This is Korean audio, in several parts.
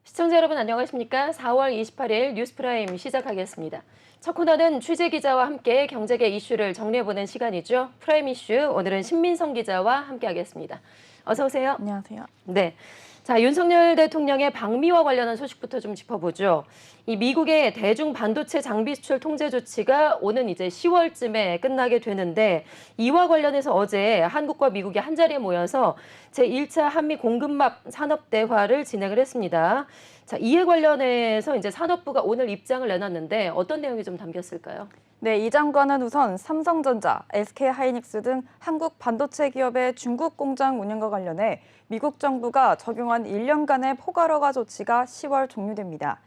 시청자 여러분 안녕하십니까? 4월 28일 뉴스프라임 시작하겠습니다. 첫 코너는 취재 기자와 함께 경제계 이슈를 정리해보는 시간이죠. 프라임 이슈, 오늘은 신민성 기자와 함께하겠습니다. 어서 오세요. 안녕하세요. 네. 자, 윤석열 대통령의 방미와 관련한 소식부터 좀 짚어보죠. 이 미국의 대중 반도체 장비 수출 통제 조치가 오는 이제 10월쯤에 끝나게 되는데 이와 관련해서 어제 한국과 미국이 한자리에 모여서 제1차 한미 공급망 산업 대화를 진행을 했습니다. 자, 이에 관련해서 이제 산업부가 오늘 입장을 내놨는데 어떤 내용이 좀 담겼을까요? 네, 이 장관은 우선 삼성전자, SK하이닉스 등 한국 반도체 기업의 중국 공장 운영과 관련해 미국 정부가 적용한 1년간의 포괄허가 조치가 10월 종료됩니다.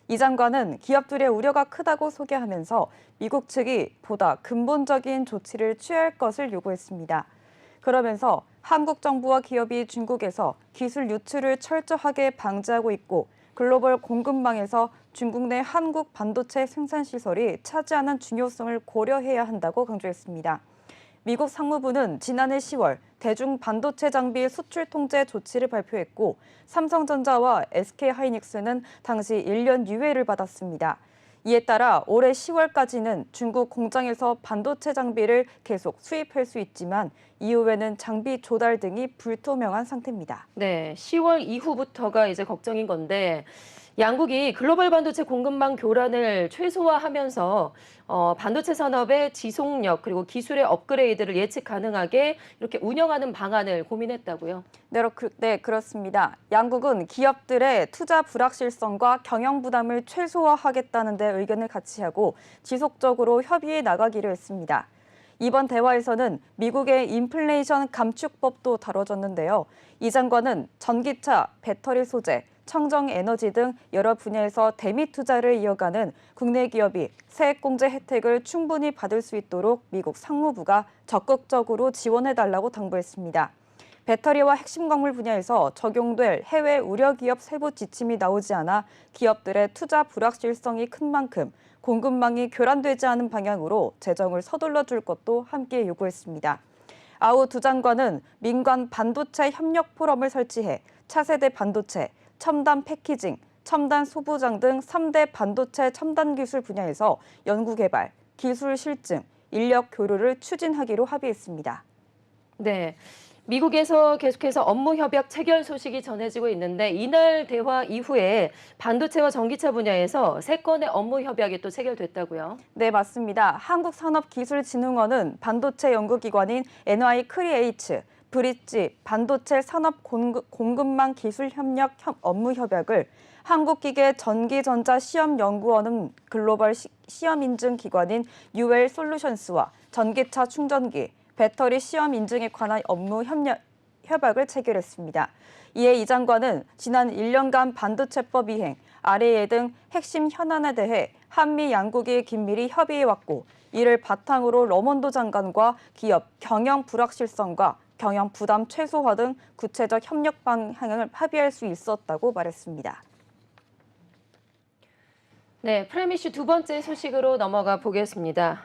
이 장관은 기업들의 우려가 크다고 소개하면서 미국 측이 보다 근본적인 조치를 취할 것을 요구했습니다. 그러면서 한국 정부와 기업이 중국에서 기술 유출을 철저하게 방지하고 있고 글로벌 공급망에서 중국 내 한국 반도체 생산 시설이 차지하는 중요성을 고려해야 한다고 강조했습니다. 미국 상무부는 지난해 10월 대중 반도체 장비 수출 통제 조치를 발표했고 삼성전자와 SK하이닉스는 당시 1년 유예를 받았습니다. 이에 따라 올해 10월까지는 중국 공장에서 반도체 장비를 계속 수입할 수 있지만 이후에는 장비 조달 등이 불투명한 상태입니다. 네, 10월 이후부터가 이제 걱정인 건데 양국이 글로벌 반도체 공급망 교란을 최소화하면서 반도체 산업의 지속력 그리고 기술의 업그레이드를 예측 가능하게 이렇게 운영하는 방안을 고민했다고요. 네, 그렇습니다. 양국은 기업들의 투자 불확실성과 경영 부담을 최소화하겠다는 데 의견을 같이 하고 지속적으로 협의해 나가기로 했습니다. 이번 대화에서는 미국의 인플레이션 감축법도 다뤄졌는데요. 이 장관은 전기차, 배터리 소재, 청정 에너지 등 여러 분야에서 대미 투자를 이어가는 국내 기업이 세액공제 혜택을 충분히 받을 수 있도록 미국 상무부가 적극적으로 지원해달라고 당부했습니다. 배터리와 핵심 광물 분야에서 적용될 해외 우려 기업 세부 지침이 나오지 않아 기업들의 투자 불확실성이 큰 만큼 공급망이 교란되지 않은 방향으로 재정을 서둘러 줄 것도 함께 요구했습니다. 아우 두 장관은 민간 반도체 협력 포럼을 설치해 차세대 반도체, 첨단 패키징, 첨단 소부장 등 3대 반도체 첨단 기술 분야에서 연구개발, 기술 실증, 인력 교류를 추진하기로 합의했습니다. 네. 미국에서 계속해서 업무 협약 체결 소식이 전해지고 있는데 이날 대화 이후에 반도체와 전기차 분야에서 3건의 업무 협약이 또 체결됐다고요. 네, 맞습니다. 한국산업기술진흥원은 반도체 연구기관인 NI 크리에이츠, 브릿지 반도체 산업 공급망 기술 협력 업무 협약을 한국기계 전기전자시험연구원은 글로벌 시험 인증 기관인 UL 솔루션스와 전기차 충전기, 배터리 시험 인증에 관한 업무 협약을 체결했습니다. 이에 이 장관은 지난 1년간 반도체법 이행, RAA 등 핵심 현안에 대해 한미 양국이 긴밀히 협의해왔고 이를 바탕으로 러먼도 장관과 기업 경영 불확실성과 경영 부담 최소화 등 구체적 협력 방향을 합의할 수 있었다고 말했습니다. 네, 프라임 이슈 두 번째 소식으로 넘어가 보겠습니다.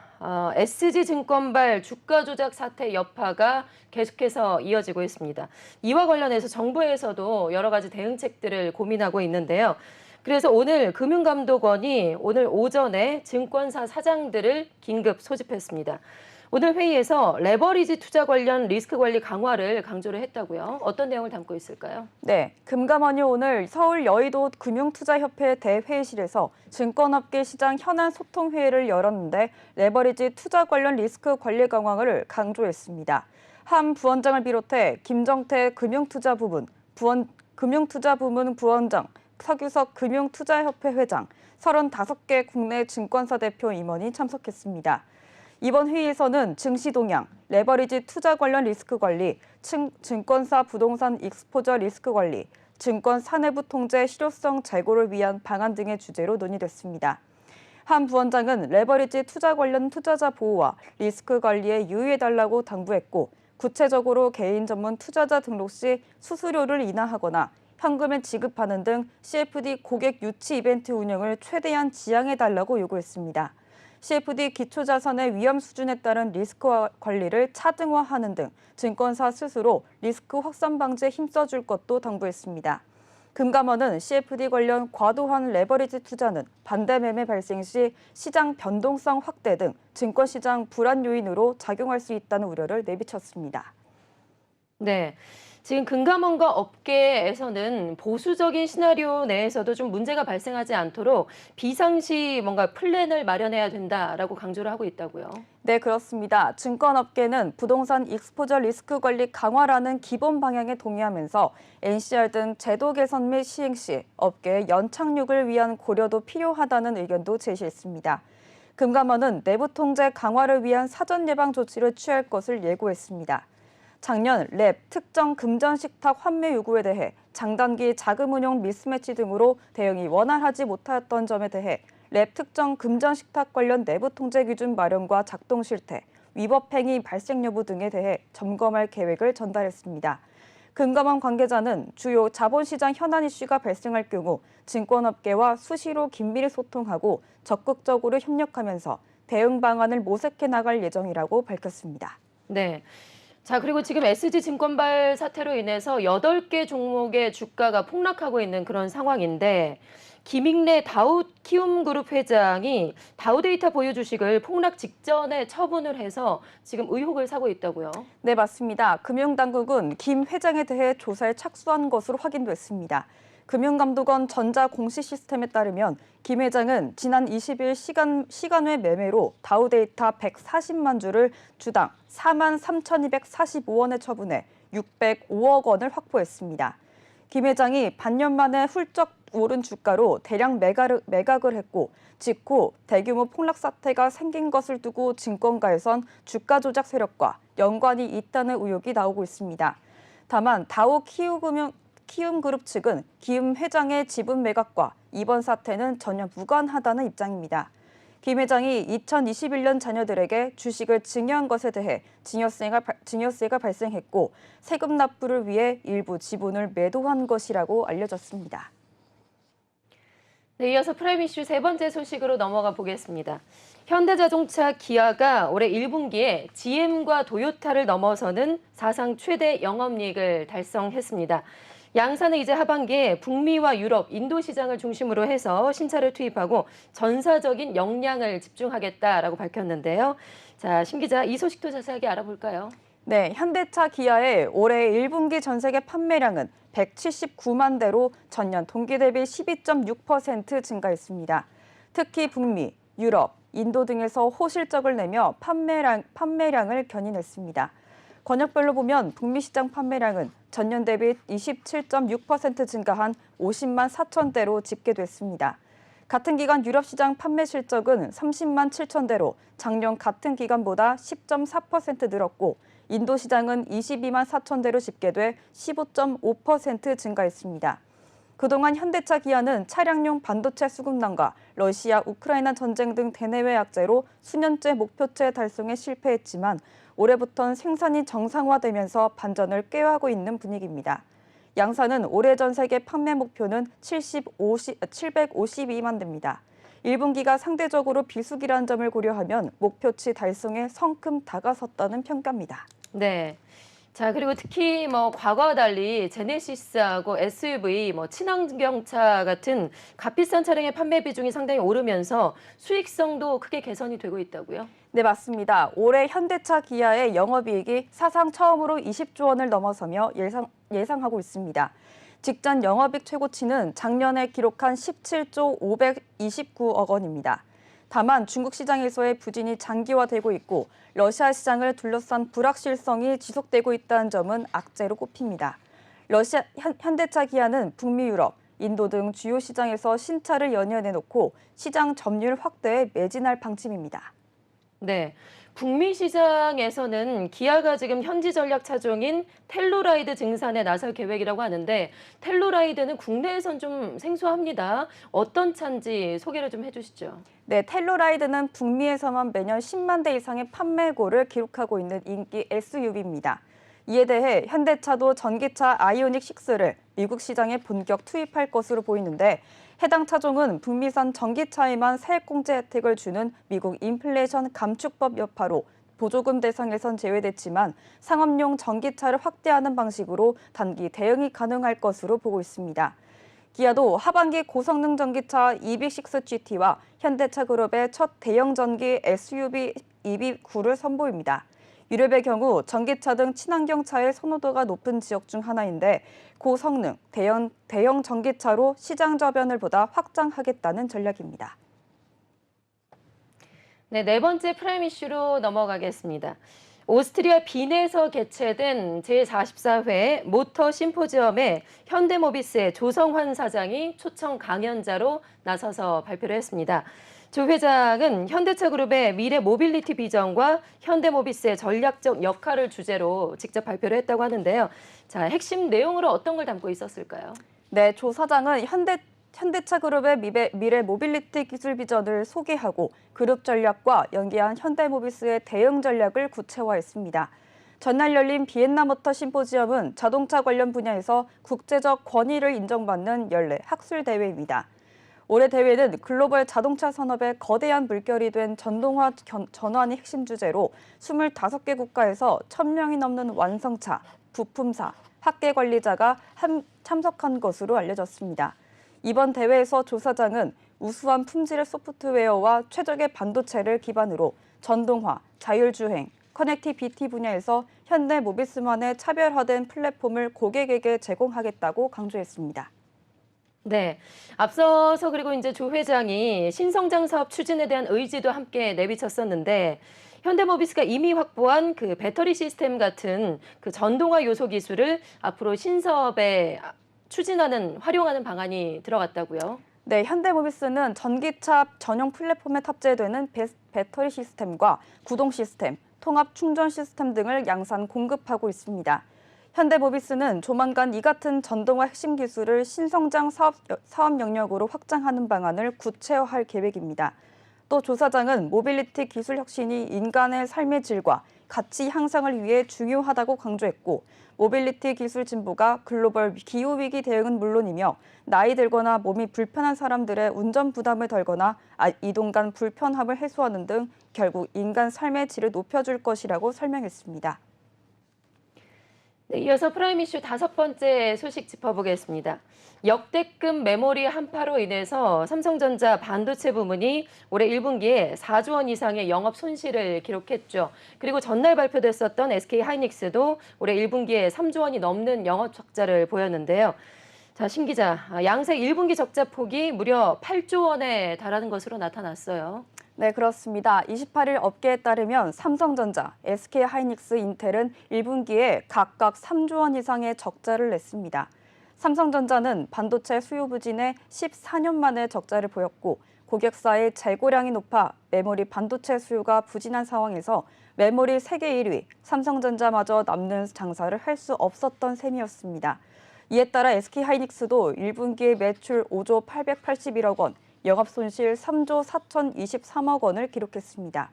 SG증권발 주가 조작 사태 여파가 계속해서 이어지고 있습니다. 이와 관련해서 정부에서도 여러 가지 대응책들을 고민하고 있는데요. 그래서 오늘 금융감독원이 오늘 오전에 증권사 사장들을 긴급 소집했습니다. 오늘 회의에서 레버리지 투자 관련 리스크 관리 강화를 강조를 했다고요. 어떤 내용을 담고 있을까요? 네, 금감원이 오늘 서울 여의도 금융투자협회 대회의실에서 증권업계 시장 현안 소통회의를 열었는데 레버리지 투자 관련 리스크 관리 강화를 강조했습니다. 한 부원장을 비롯해 김정태 금융투자부문 부원장, 서규석 금융투자협회 회장, 35개 국내 증권사 대표 임원이 참석했습니다. 이번 회의에서는 증시 동향, 레버리지 투자 관련 리스크 관리, 증권사 부동산 익스포저 리스크 관리, 증권 사내부 통제 실효성 제고를 위한 방안 등의 주제로 논의됐습니다. 한 부원장은 레버리지 투자 관련 투자자 보호와 리스크 관리에 유의해달라고 당부했고 구체적으로 개인 전문 투자자 등록 시 수수료를 인하하거나 현금을 지급하는 등 CFD 고객 유치 이벤트 운영을 최대한 지양해달라고 요구했습니다. CFD 기초자산의 위험 수준에 따른 리스크 관리를 차등화하는 등 증권사 스스로 리스크 확산 방지에 힘써줄 것도 당부했습니다. 금감원은 CFD 관련 과도한 레버리지 투자는 반대 매매 발생 시 시장 변동성 확대 등 증권시장 불안 요인으로 작용할 수 있다는 우려를 내비쳤습니다. 네. 지금 금감원과 업계에서는 보수적인 시나리오 내에서도 좀 문제가 발생하지 않도록 비상시 뭔가 플랜을 마련해야 된다라고 강조를 하고 있다고요. 네, 그렇습니다. 증권업계는 부동산 익스포저 리스크 관리 강화라는 기본 방향에 동의하면서 NCR 등 제도 개선 및 시행 시 업계의 연착륙을 위한 고려도 필요하다는 의견도 제시했습니다. 금감원은 내부 통제 강화를 위한 사전 예방 조치를 취할 것을 예고했습니다. 작년 랩 특정 금전 식탁 환매 요구에 대해 장단기 자금 운용 미스매치 등으로 대응이 원활하지 못하였던 점에 대해 랩 특정 금전 식탁 관련 내부 통제 기준 마련과 작동 실태, 위법 행위 발생 여부 등에 대해 점검할 계획을 전달했습니다. 금감원 관계자는 주요 자본시장 현안 이슈가 발생할 경우 증권업계와 수시로 긴밀히 소통하고 적극적으로 협력하면서 대응 방안을 모색해 나갈 예정이라고 밝혔습니다. 네. 자, 그리고 지금 SG증권발 사태로 인해서 8개 종목의 주가가 폭락하고 있는 그런 상황인데 김익래 다우키움그룹 회장이 다우데이터 보유 주식을 폭락 직전에 처분을 해서 지금 의혹을 사고 있다고요. 네, 맞습니다. 금융당국은 김 회장에 대해 조사에 착수한 것으로 확인됐습니다. 금융감독원 전자공시 시스템에 따르면 김 회장은 지난 20일 시간외 매매로 다우데이터 140만 주를 주당 4만 3,245원에 처분해 605억 원을 확보했습니다. 김 회장이 반년 만에 훌쩍 오른 주가로 대량 매각을 했고 직후 대규모 폭락 사태가 생긴 것을 두고 증권가에선 주가 조작 세력과 연관이 있다는 의혹이 나오고 있습니다. 다만 다우키움그룹 측은 김 회장의 지분 매각과 이번 사태는 전혀 무관하다는 입장입니다. 김 회장이 2021년 자녀들에게 주식을 증여한 것에 대해 증여세가 발생했고 세금 납부를 위해 일부 지분을 매도한 것이라고 알려졌습니다. 네, 이어서 프라임 이슈 세 번째 소식으로 넘어가 보겠습니다. 현대자동차 기아가 올해 1분기에 GM과 도요타를 넘어서는 사상 최대 영업이익을 달성했습니다. 양사는 이제 하반기에 북미와 유럽, 인도 시장을 중심으로 해서 신차를 투입하고 전사적인 역량을 집중하겠다라고 밝혔는데요. 자, 신 기자, 이 소식도 자세하게 알아볼까요? 네, 현대차 기아의 올해 1분기 전 세계 판매량은 179만 대로 전년 동기 대비 12.6% 증가했습니다. 특히 북미, 유럽, 인도 등에서 호실적을 내며 판매량을 견인했습니다. 권역별로 보면 북미 시장 판매량은 전년 대비 27.6% 증가한 50만 4천 대로 집계됐습니다. 같은 기간 유럽 시장 판매 실적은 30만 7천 대로 작년 같은 기간보다 10.4% 늘었고 인도 시장은 22만 4천 대로 집계돼 15.5% 증가했습니다. 그동안 현대차 기아는 차량용 반도체 수급난과 러시아, 우크라이나 전쟁 등 대내외 악재로 수년째 목표치 달성에 실패했지만 올해부터는 생산이 정상화되면서 반전을 꾀하고 있는 분위기입니다. 양사는 올해 전 세계 판매 목표는 752만 대입니다. 1분기가 상대적으로 비수기라는 점을 고려하면 목표치 달성에 성큼 다가섰다는 평가입니다. 네. 자, 그리고 특히 과거와 달리 제네시스하고 SUV, 친환경차 같은 값비싼 차량의 판매 비중이 상당히 오르면서 수익성도 크게 개선이 되고 있다고요? 네, 맞습니다. 올해 현대차 기아의 영업이익이 사상 처음으로 20조 원을 넘어서며 예상하고 있습니다. 직전 영업이익 최고치는 작년에 기록한 17조 529억 원입니다. 다만 중국 시장에서의 부진이 장기화되고 있고 러시아 시장을 둘러싼 불확실성이 지속되고 있다는 점은 악재로 꼽힙니다. 현대차 기아는 북미, 유럽, 인도 등 주요 시장에서 신차를 연연해놓고 시장 점유율 확대에 매진할 방침입니다. 네. 북미 시장에서는 기아가 지금 현지 전략 차종인 텔루라이드 증산에 나설 계획이라고 하는데 텔루라이드는 국내에선 좀 생소합니다. 어떤 차인지 소개를 좀 해주시죠. 네, 텔루라이드는 북미에서만 매년 10만 대 이상의 판매고를 기록하고 있는 인기 SUV입니다. 이에 대해 현대차도 전기차 아이오닉 6를 미국 시장에 본격 투입할 것으로 보이는데 해당 차종은 북미산 전기차에만 세액공제 혜택을 주는 미국 인플레이션 감축법 여파로 보조금 대상에선 제외됐지만 상업용 전기차를 확대하는 방식으로 단기 대응이 가능할 것으로 보고 있습니다. 기아도 하반기 고성능 전기차 EV6 GT와 현대차 그룹의 첫 대형 전기 SUV EV9를 선보입니다. 유럽의 경우 전기차 등 친환경차의 선호도가 높은 지역 중 하나인데 고성능 대형 전기차로 시장 저변을 보다 확장하겠다는 전략입니다. 네, 네 번째 프라임 이슈로 넘어가겠습니다. 오스트리아 빈에서 개최된 제44회 모터 심포지엄에 현대모비스의 조성환 사장이 초청 강연자로 나서서 발표를 했습니다. 조 회장은 현대차 그룹의 미래 모빌리티 비전과 현대모비스의 전략적 역할을 주제로 직접 발표를 했다고 하는데요. 자, 핵심 내용으로 어떤 걸 담고 있었을까요? 네, 조 사장은 현대차 그룹의 미래 모빌리티 기술 비전을 소개하고 그룹 전략과 연계한 현대모비스의 대응 전략을 구체화했습니다. 전날 열린 비엔나 모터 심포지엄은 자동차 관련 분야에서 국제적 권위를 인정받는 연례 학술 대회입니다. 올해 대회는 글로벌 자동차 산업의 거대한 물결이 된 전동화 전환이 핵심 주제로 25개 국가에서 1,000명이 넘는 완성차, 부품사, 학계 관리자가 참석한 것으로 알려졌습니다. 이번 대회에서 조 사장은 우수한 품질의 소프트웨어와 최적의 반도체를 기반으로 전동화, 자율주행, 커넥티비티 분야에서 현대모비스만의 차별화된 플랫폼을 고객에게 제공하겠다고 강조했습니다. 네, 앞서서 그리고 이제 조 회장이 신성장 사업 추진에 대한 의지도 함께 내비쳤었는데 현대모비스가 이미 확보한 그 배터리 시스템 같은 그 전동화 요소 기술을 앞으로 신사업에 활용하는 방안이 들어갔다고요. 네, 현대모비스는 전기차 전용 플랫폼에 탑재되는 배터리 시스템과 구동 시스템, 통합 충전 시스템 등을 양산 공급하고 있습니다. 현대모비스는 조만간 이 같은 전동화 핵심 기술을 신성장 사업 영역으로 확장하는 방안을 구체화할 계획입니다. 또 조 사장은 모빌리티 기술 혁신이 인간의 삶의 질과 가치 향상을 위해 중요하다고 강조했고 모빌리티 기술 진보가 글로벌 기후위기 대응은 물론이며 나이 들거나 몸이 불편한 사람들의 운전 부담을 덜거나 이동 간 불편함을 해소하는 등 결국 인간 삶의 질을 높여줄 것이라고 설명했습니다. 네, 이어서 프라임 이슈 다섯 번째 소식 짚어보겠습니다. 역대급 메모리 한파로 인해서 삼성전자 반도체 부문이 올해 1분기에 4조 원 이상의 영업 손실을 기록했죠. 그리고 전날 발표됐었던 SK하이닉스도 올해 1분기에 3조 원이 넘는 영업 적자를 보였는데요. 자, 신 기자, 양세 1분기 적자 폭이 무려 8조 원에 달하는 것으로 나타났어요. 네, 그렇습니다. 28일 업계에 따르면 삼성전자, SK하이닉스, 인텔은 1분기에 각각 3조 원 이상의 적자를 냈습니다. 삼성전자는 반도체 수요 부진에 14년 만에 적자를 보였고 고객사의 재고량이 높아 메모리 반도체 수요가 부진한 상황에서 메모리 세계 1위 삼성전자마저 남는 장사를 할 수 없었던 셈이었습니다. 이에 따라 SK하이닉스도 1분기에 매출 5조 881억 원, 영업손실 3조 4,023억 원을 기록했습니다.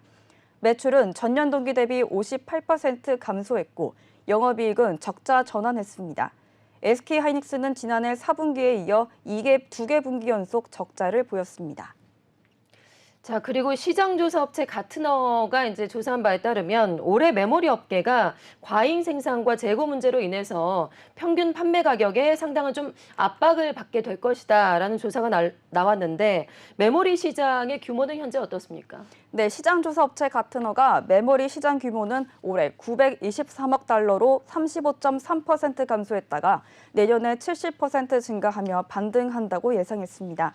매출은 전년 동기 대비 58% 감소했고 영업이익은 적자 전환했습니다. SK하이닉스는 지난해 4분기에 이어 2개 분기 연속 적자를 보였습니다. 자, 그리고 시장조사 업체 가트너가 이제 조사한 바에 따르면 올해 메모리 업계가 과잉 생산과 재고 문제로 인해서 평균 판매 가격에 상당한 좀 압박을 받게 될 것이다라는 조사가 나왔는데 메모리 시장의 규모는 현재 어떻습니까? 네, 시장조사 업체 가트너가 메모리 시장 규모는 올해 923억 달러로 35.3% 감소했다가 내년에 70% 증가하며 반등한다고 예상했습니다.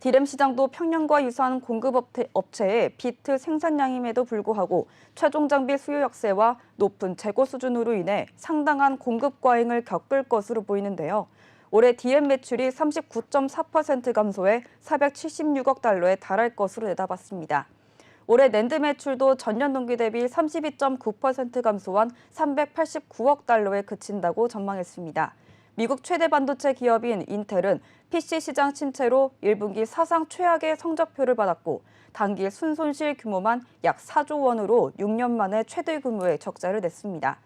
디램 시장도 평년과 유사한 공급 업체의 비트 생산량임에도 불구하고 최종 장비 수요 약세와 높은 재고 수준으로 인해 상당한 공급 과잉을 겪을 것으로 보이는데요. 올해 디램 매출이 39.4% 감소해 476억 달러에 달할 것으로 내다봤습니다. 올해 낸드 매출도 전년 동기 대비 32.9% 감소한 389억 달러에 그친다고 전망했습니다. 미국 최대 반도체 기업인 인텔은 PC 시장 침체로 1분기 사상 최악의 성적표를 받았고 단기 순손실 규모만 약 4조 원으로 6년 만에 최대 규모의 적자를 냈습니다.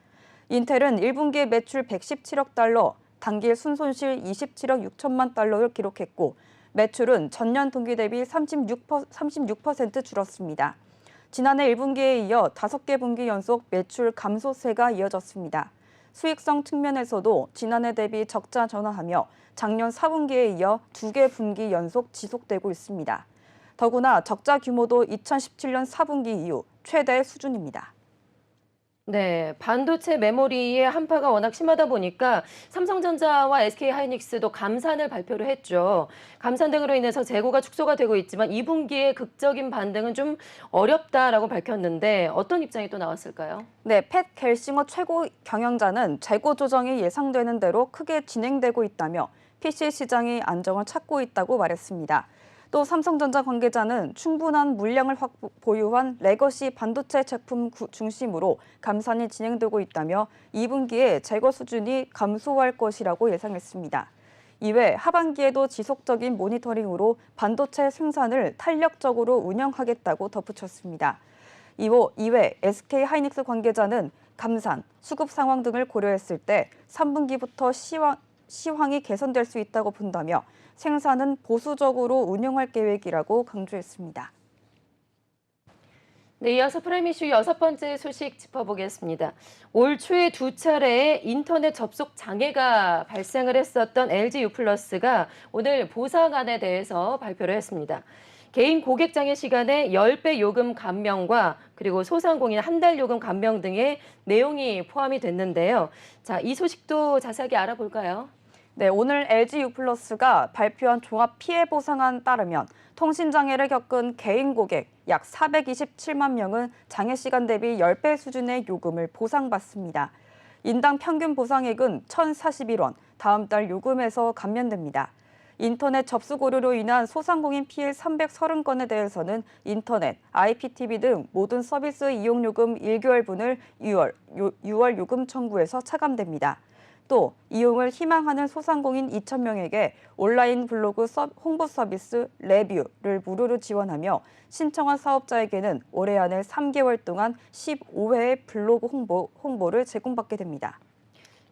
인텔은 1분기에 매출 117억 달러, 단기 순손실 27억 6천만 달러를 기록했고 매출은 전년 동기 대비 36% 줄었습니다. 지난해 1분기에 이어 5개 분기 연속 매출 감소세가 이어졌습니다. 수익성 측면에서도 지난해 대비 적자 전환하며 작년 4분기에 이어 2개 분기 연속 지속되고 있습니다. 더구나 적자 규모도 2017년 4분기 이후 최대 수준입니다. 네, 반도체 메모리의 한파가 워낙 심하다 보니까 삼성전자와 SK하이닉스도 감산을 발표를 했죠. 감산 등으로 인해서 재고가 축소가 되고 있지만 2분기에 극적인 반등은 좀 어렵다라고 밝혔는데 어떤 입장이 또 나왔을까요? 네, 팻 겔싱어 최고 경영자는 재고 조정이 예상되는 대로 크게 진행되고 있다며 PC 시장이 안정을 찾고 있다고 말했습니다. 또 삼성전자 관계자는 충분한 물량을 보유한 레거시 반도체 제품 중심으로 감산이 진행되고 있다며 2분기에 재고 수준이 감소할 것이라고 예상했습니다. 이외 하반기에도 지속적인 모니터링으로 반도체 생산을 탄력적으로 운영하겠다고 덧붙였습니다. 이외 SK하이닉스 관계자는 감산, 수급 상황 등을 고려했을 때 3분기부터 시황이 개선될 수 있다고 본다며 생산은 보수적으로 운영할 계획이라고 강조했습니다. 네, 이어서 프라임 이슈 6번째 소식 짚어보겠습니다. 올 초에 2차례의 인터넷 접속 장애가 발생을 했었던 LG유플러스가 오늘 보상안에 대해서 발표를 했습니다. 개인 고객 장애 시간에 10배 요금 감면과 그리고 소상공인 한 달 요금 감면 등의 내용이 포함이 됐는데요. 자, 이 소식도 자세하게 알아볼까요? 네, 오늘 LG유플러스가 발표한 종합 피해 보상안에 따르면 통신장애를 겪은 개인 고객 약 427만 명은 장애 시간 대비 10배 수준의 요금을 보상받습니다. 인당 평균 보상액은 1,041원, 다음 달 요금에서 감면됩니다. 인터넷 접속 오류로 인한 소상공인 피해 330건에 대해서는 인터넷, IPTV 등 모든 서비스 이용 요금 1개월분을 6월 요금 청구에서 차감됩니다. 또 이용을 희망하는 소상공인 2,000명에게 온라인 블로그 홍보 서비스 레뷰를 무료로 지원하며 신청한 사업자에게는 올해 안에 3개월 동안 15회의 블로그 홍보를 제공받게 됩니다.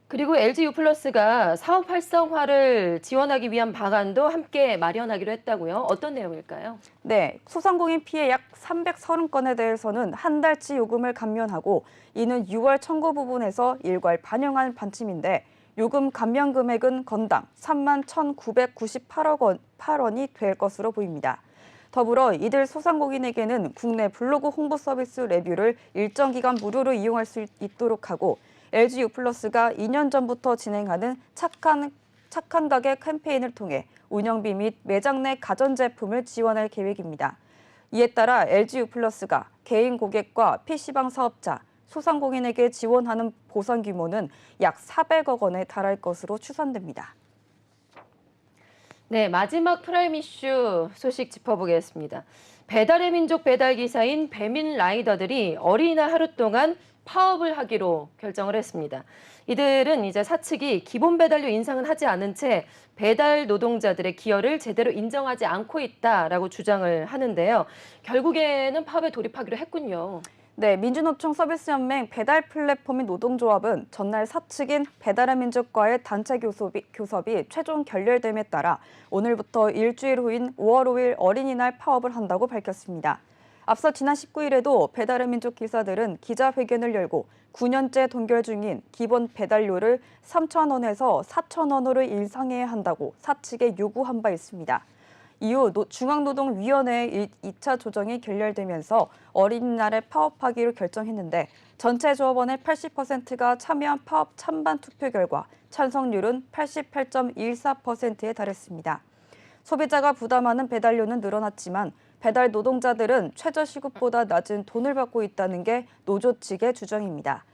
그리고 LG유플러스가 사업 활성화를 지원하기 위한 방안도 함께 마련하기로 했다고요? 어떤 내용일까요? 네, 소상공인 피해 약 330건에 대해서는 한 달치 요금을 감면하고 이는 6월 청구 부분에서 일괄 반영한 반침인데 요금 감면 금액은 건당 3만 1,998원이 될 것으로 보입니다. 더불어 이들 소상공인에게는 국내 블로그 홍보 서비스 레뷰를 일정 기간 무료로 이용할 수 있도록 하고 LG유플러스가 2년 전부터 진행하는 착한 가게 캠페인을 통해 운영비 및 매장 내 가전제품을 지원할 계획입니다. 이에 따라 LG유플러스가 개인 고객과 PC방 사업자, 소상공인에게 지원하는 보상 규모는 약 400억 원에 달할 것으로 추산됩니다. 네, 마지막 프라임 이슈 소식 짚어보겠습니다. 배달의 민족 배달 기사인 배민 라이더들이 어린이날 하루 동안 파업을 하기로 결정을 했습니다. 이들은 이제 사측이 기본 배달료 인상은 하지 않은 채 배달 노동자들의 기여를 제대로 인정하지 않고 있다라고 주장을 하는데요. 결국에는 파업에 돌입하기로 했군요. 네, 민주노총 서비스연맹 배달 플랫폼인 노동조합은 전날 사측인 배달의 민족과의 단체 교섭이 최종 결렬됨에 따라 오늘부터 일주일 후인 5월 5일 어린이날 파업을 한다고 밝혔습니다. 앞서 지난 19일에도 배달의 민족 기사들은 기자회견을 열고 9년째 동결 중인 기본 배달료를 3,000원에서 4,000원으로 인상해야 한다고 사측에 요구한 바 있습니다. 이후 중앙노동위원회의 2차 조정이 결렬되면서 어린이날에 파업하기로 결정했는데 전체 조합원의 80%가 참여한 파업 찬반 투표 결과 찬성률은 88.14%에 달했습니다. 소비자가 부담하는 배달료는 늘어났지만 배달 노동자들은 최저시급보다 낮은 돈을 받고 있다는 게 노조 측의 주장입니다.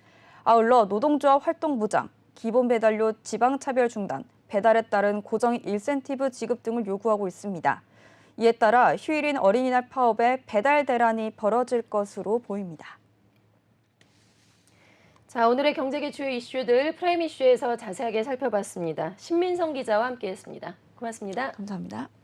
아울러 노동조합 활동부장, 기본 배달료 지방차별 중단, 배달에 따른 고정 인센티브 지급 등을 요구하고 있습니다. 이에 따라 휴일인 어린이날 파업에 배달 대란이 벌어질 것으로 보입니다. 자, 오늘의 경제계 주요 이슈들 프라임 이슈에서 자세하게 살펴봤습니다. 신민성 기자와 함께했습니다. 고맙습니다. 감사합니다.